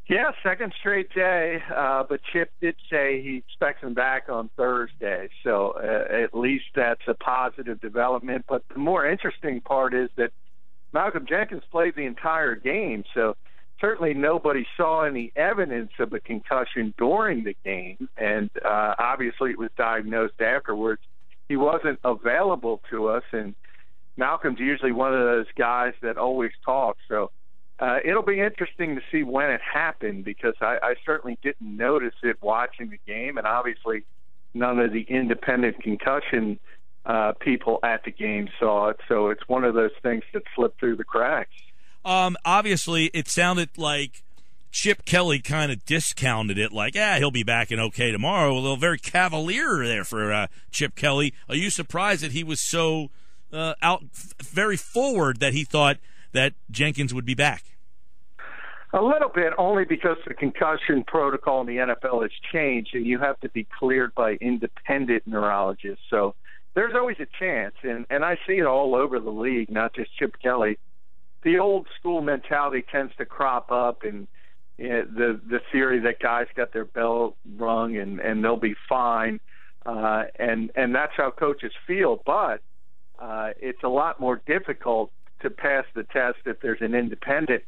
Yeah, second straight day, but Chip did say he expects him back on Thursday, so at least that's a positive development. But the more interesting part is that Malcolm Jenkins played the entire game, so certainly nobody saw any evidence of a concussion during the game, and obviously it was diagnosed afterwards. He wasn't available to us, and Malcolm's usually one of those guys that always talks, so it'll be interesting to see when it happened, because I certainly didn't notice it watching the game, and obviously none of the independent concussion people at the game saw it, so it's one of those things that slipped through the cracks. Obviously, it sounded like Chip Kelly kind of discounted it, like, he'll be back and okay tomorrow. A little very cavalier there for Chip Kelly. Are you surprised that he was so very forward that he thought that Jenkins would be back? A little bit, only because the concussion protocol in the NFL has changed, and you have to be cleared by independent neurologists. So there's always a chance, and I see it all over the league, not just Chip Kelly. The old school mentality tends to crop up, and the theory that guys got their bell rung and they'll be fine, and that's how coaches feel. But it's a lot more difficult to pass the test if there's an independent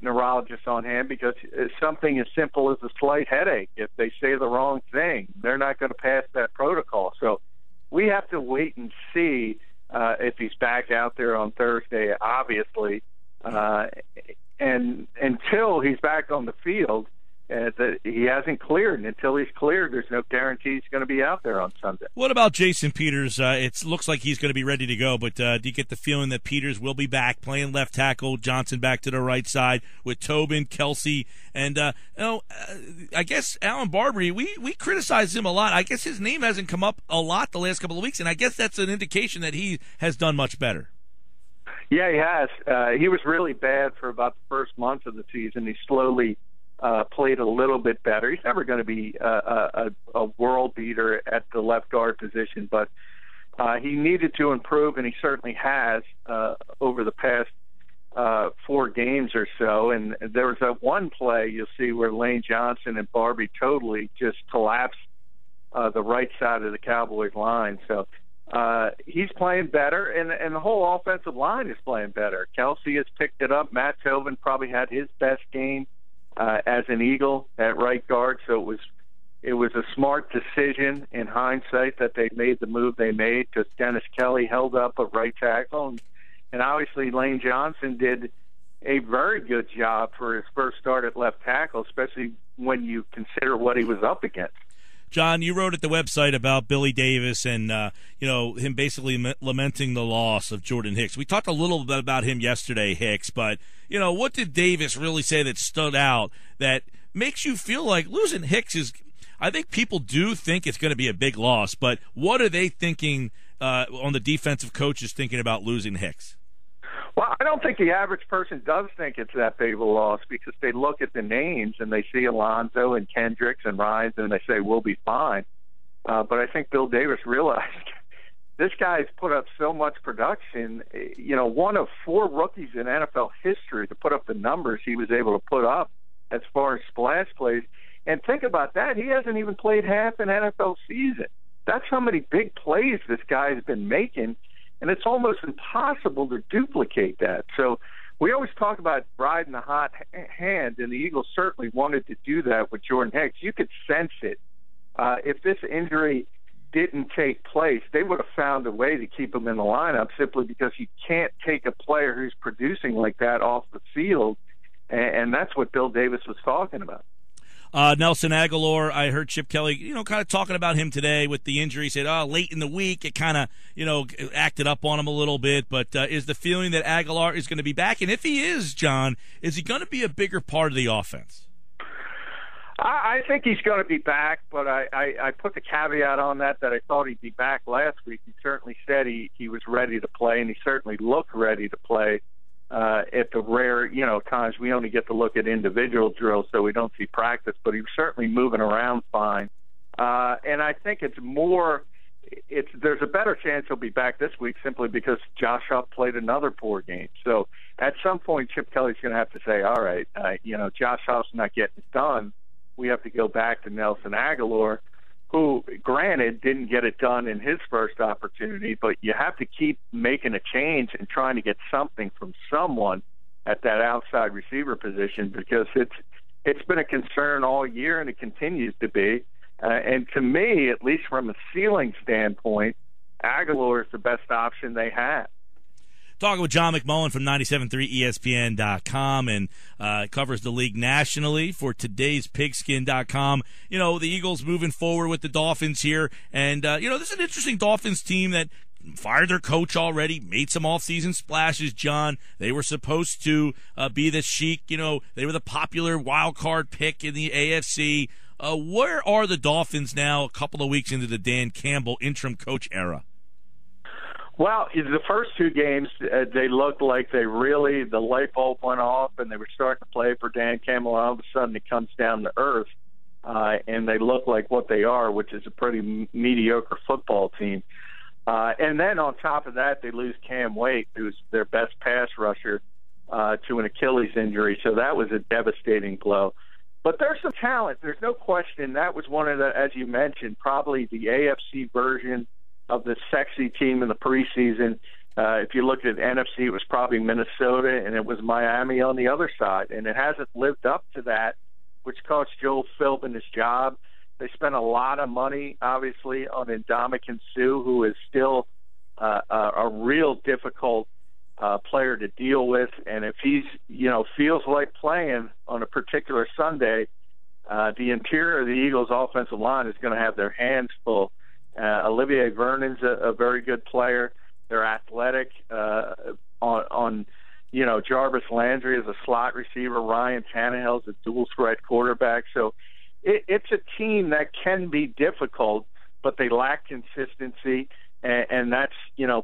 neurologist on hand, because something as simple as a slight headache, if they say the wrong thing, they're not going to pass that protocol. So we have to wait and see if he's back out there on Thursday, obviously, and until he's back on the field, he hasn't cleared, and until he's cleared, there's no guarantee he's going to be out there on Sunday. What about Jason Peters? It looks like he's going to be ready to go, but do you get the feeling that Peters will be back playing left tackle, Johnson back to the right side with Tobin, Kelsey, and I guess Alan Barbary, we criticize him a lot. I guess his name hasn't come up a lot the last couple of weeks, and I guess that's an indication that he has done much better. Yeah, he has. He was really bad for about the first month of the season. He slowly played a little bit better. He's never going to be a world beater at the left guard position, but he needed to improve, and he certainly has over the past 4 games or so. And there was that one play you'll see where Lane Johnson and Barbie totally just collapsed the right side of the Cowboys line. So he's playing better, and the whole offensive line is playing better. Kelsey has picked it up. Matt Tobin probably had his best game as an Eagle at right guard, so it was a smart decision in hindsight that they made the move they made, because Dennis Kelly held up a right tackle, and obviously Lane Johnson did a very good job for his first start at left tackle, especially when you consider what he was up against. John, you wrote at the website about Billy Davis and him basically lamenting the loss of Jordan Hicks. We talked a little bit about him yesterday, Hicks, but what did Davis really say that stood out that makes you feel like losing Hicks is? I think people do think it's going to be a big loss, but what are they thinking on the defensive coaches thinking about losing Hicks? Well, I don't think the average person does think it's that big of a loss, because they look at the names and they see Alonzo and Kendricks and Ryans and they say, we'll be fine. But I think Bill Davis realized this guy's put up so much production, one of 4 rookies in NFL history to put up the numbers he was able to put up as far as splash plays. And think about that. He hasn't even played half an NFL season. That's how many big plays this guy has been making. And it's almost impossible to duplicate that. So we always talk about riding the hot hand, and the Eagles certainly wanted to do that with Jordan Hicks. You could sense it. If this injury didn't take place, they would have found a way to keep him in the lineup, simply because you can't take a player who's producing like that off the field, and that's what Bill Davis was talking about. Nelson Aguilar, I heard Chip Kelly, kind of talking about him today with the injury. He said, late in the week, it kind of, acted up on him a little bit. But is the feeling that Aguilar is going to be back? And if he is, John, is he going to be a bigger part of the offense? I think he's going to be back, but I put the caveat on that I thought he'd be back last week. He certainly said he was ready to play, and he certainly looked ready to play. At the rare, times we only get to look at individual drills, so we don't see practice, but he was certainly moving around fine. And I think it's more there's a better chance he'll be back this week simply because Josh Huff played another poor game. So at some point, Chip Kelly's going to have to say, all right, Josh Huff's not getting it done. We have to go back to Nelson Aguilar, who, granted, didn't get it done in his first opportunity, but you have to keep making a change and trying to get something from someone at that outside receiver position, because it's been a concern all year, and it continues to be. And to me, at least from a ceiling standpoint, Aguilar is the best option they have. Talking with John McMullen from 97.3 ESPN.com, and covers the league nationally for today's Pigskin.com. The Eagles moving forward with the Dolphins here. And, this is an interesting Dolphins team that fired their coach already, made some off-season splashes, John. They were supposed to be the chic, they were the popular wild card pick in the AFC. Where are the Dolphins now a couple of weeks into the Dan Campbell interim coach era? Well, in the first two games, they looked like the light bulb went off and they were starting to play for Dan Campbell. All of a sudden it comes down to earth, and they look like what they are, which is a pretty mediocre football team. And then on top of that, they lose Cam Wake, who's their best pass rusher, to an Achilles injury. So that was a devastating blow. But there's some talent. There's no question. That was one of the, as you mentioned, probably the AFC version of the sexy team in the preseason. If you looked at NFC, it was probably Minnesota, and it was Miami on the other side. And it hasn't lived up to that, which cost Joe Philbin his job. They spent a lot of money, obviously, on Ndamukong Suh, who is still a real difficult player to deal with. And if he's, feels like playing on a particular Sunday, the interior of the Eagles' offensive line is going to have their hands full. Olivier Vernon's a very good player. They're athletic. Jarvis Landry is a slot receiver. Ryan Tannehill's a dual threat quarterback. So it's a team that can be difficult, but they lack consistency. And that's,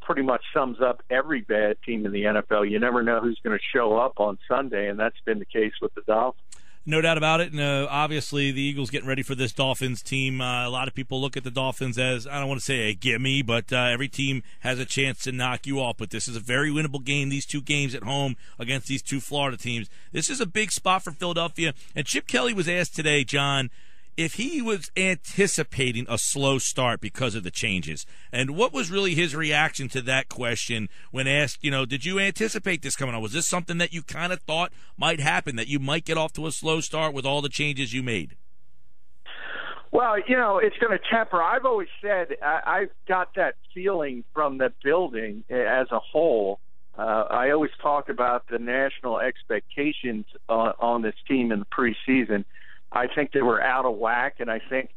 pretty much sums up every bad team in the NFL. You never know who's going to show up on Sunday, and that's been the case with the Dolphins. No doubt about it. And obviously the Eagles getting ready for this Dolphins team. A lot of people look at the Dolphins as, I don't want to say a gimme, but every team has a chance to knock you off. But this is a very winnable game, these two games at home against these two Florida teams. This is a big spot for Philadelphia. And Chip Kelly was asked today, John, if he was anticipating a slow start because of the changes. And what was really his reaction to that question when asked, did you anticipate this coming on? Was this something that you kind of thought might happen, that you might get off to a slow start with all the changes you made? Well, it's going to temper. I've always said I've got that feeling from the building as a whole. I always talk about the national expectations on this team in the preseason. I think they were out of whack, and I think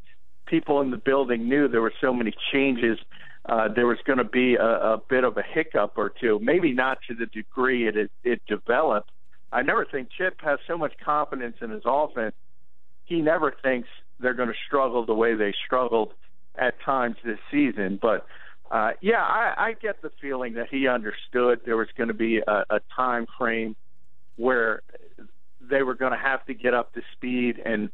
people in the building knew there were so many changes. There was going to be a bit of a hiccup or two, maybe not to the degree it developed. I never think Chip has so much confidence in his offense. He never thinks they're going to struggle the way they struggled at times this season. But, I get the feeling that he understood there was going to be a time frame where they were going to have to get up to speed, and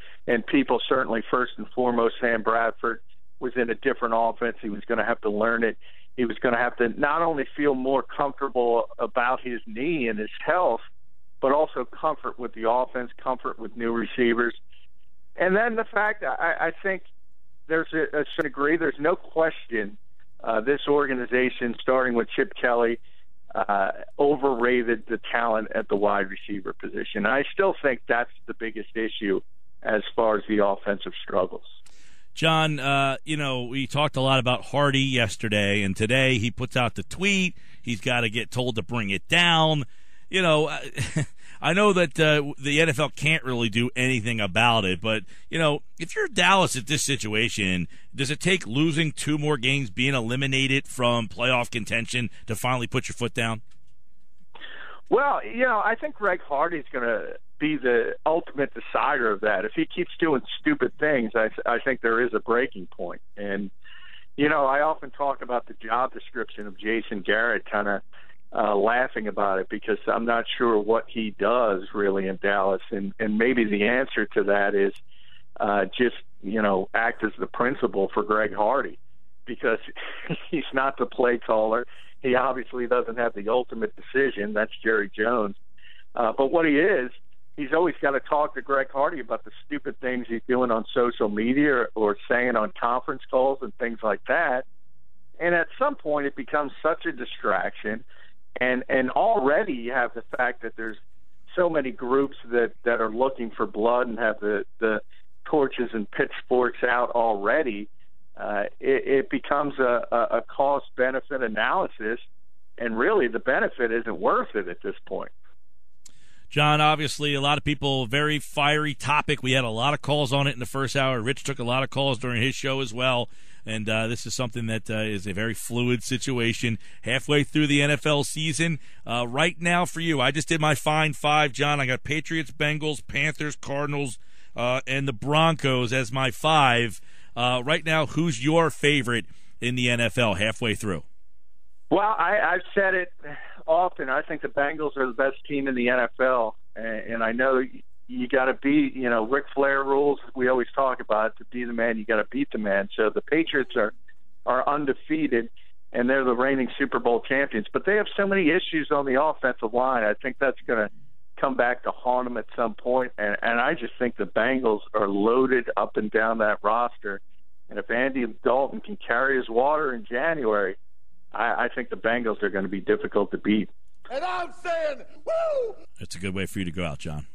people certainly, first and foremost, Sam Bradford was in a different offense. He was going to have to learn it. He was going to have to not only feel more comfortable about his knee and his health, but also comfort with the offense, comfort with new receivers. And then the fact, I think there's a certain degree, there's no question this organization, starting with Chip Kelly, overrated the talent at the wide receiver position. I still think that's the biggest issue as far as the offensive struggles. John, we talked a lot about Hardy yesterday, and today he puts out the tweet. He's got to get told to bring it down. I know that the NFL can't really do anything about it, but, if you're Dallas at this situation, does it take losing two more games, being eliminated from playoff contention to finally put your foot down? Well, I think Greg Hardy's going to be the ultimate decider of that. If he keeps doing stupid things, I think there is a breaking point. And, I often talk about the job description of Jason Garrett, kind of laughing about it, because I'm not sure what he does really in Dallas. And maybe the answer to that is just, act as the principal for Greg Hardy. because he's not the play caller. He obviously doesn't have the ultimate decision. That's Jerry Jones. But what he is, he's always got to talk to Greg Hardy about the stupid things he's doing on social media or saying on conference calls and things like that. And at some point, it becomes such a distraction. And already you have the fact that there's so many groups that are looking for blood and have the torches and pitchforks out already. It becomes a cost-benefit analysis, and really the benefit isn't worth it at this point. John, obviously a lot of people, very fiery topic. We had a lot of calls on it in the first hour. Rich took a lot of calls during his show as well. And this is something that is a very fluid situation halfway through the NFL season. Right now for you, I just did my Fine Five, John. I got Patriots, Bengals, Panthers, Cardinals, and the Broncos as my five. Right now, who's your favorite in the NFL halfway through? Well, I've said it often. I think the Bengals are the best team in the NFL. And I know you got to be, Ric Flair rules. We always talk about it. To be the man, you got to beat the man. So the Patriots are undefeated, and they're the reigning Super Bowl champions. But they have so many issues on the offensive line. I think that's going to come back to haunt them at some point. And I just think the Bengals are loaded up and down that roster. And if Andy Dalton can carry his water in January, I think the Bengals are going to be difficult to beat. And I'm saying, woo! That's a good way for you to go out, John.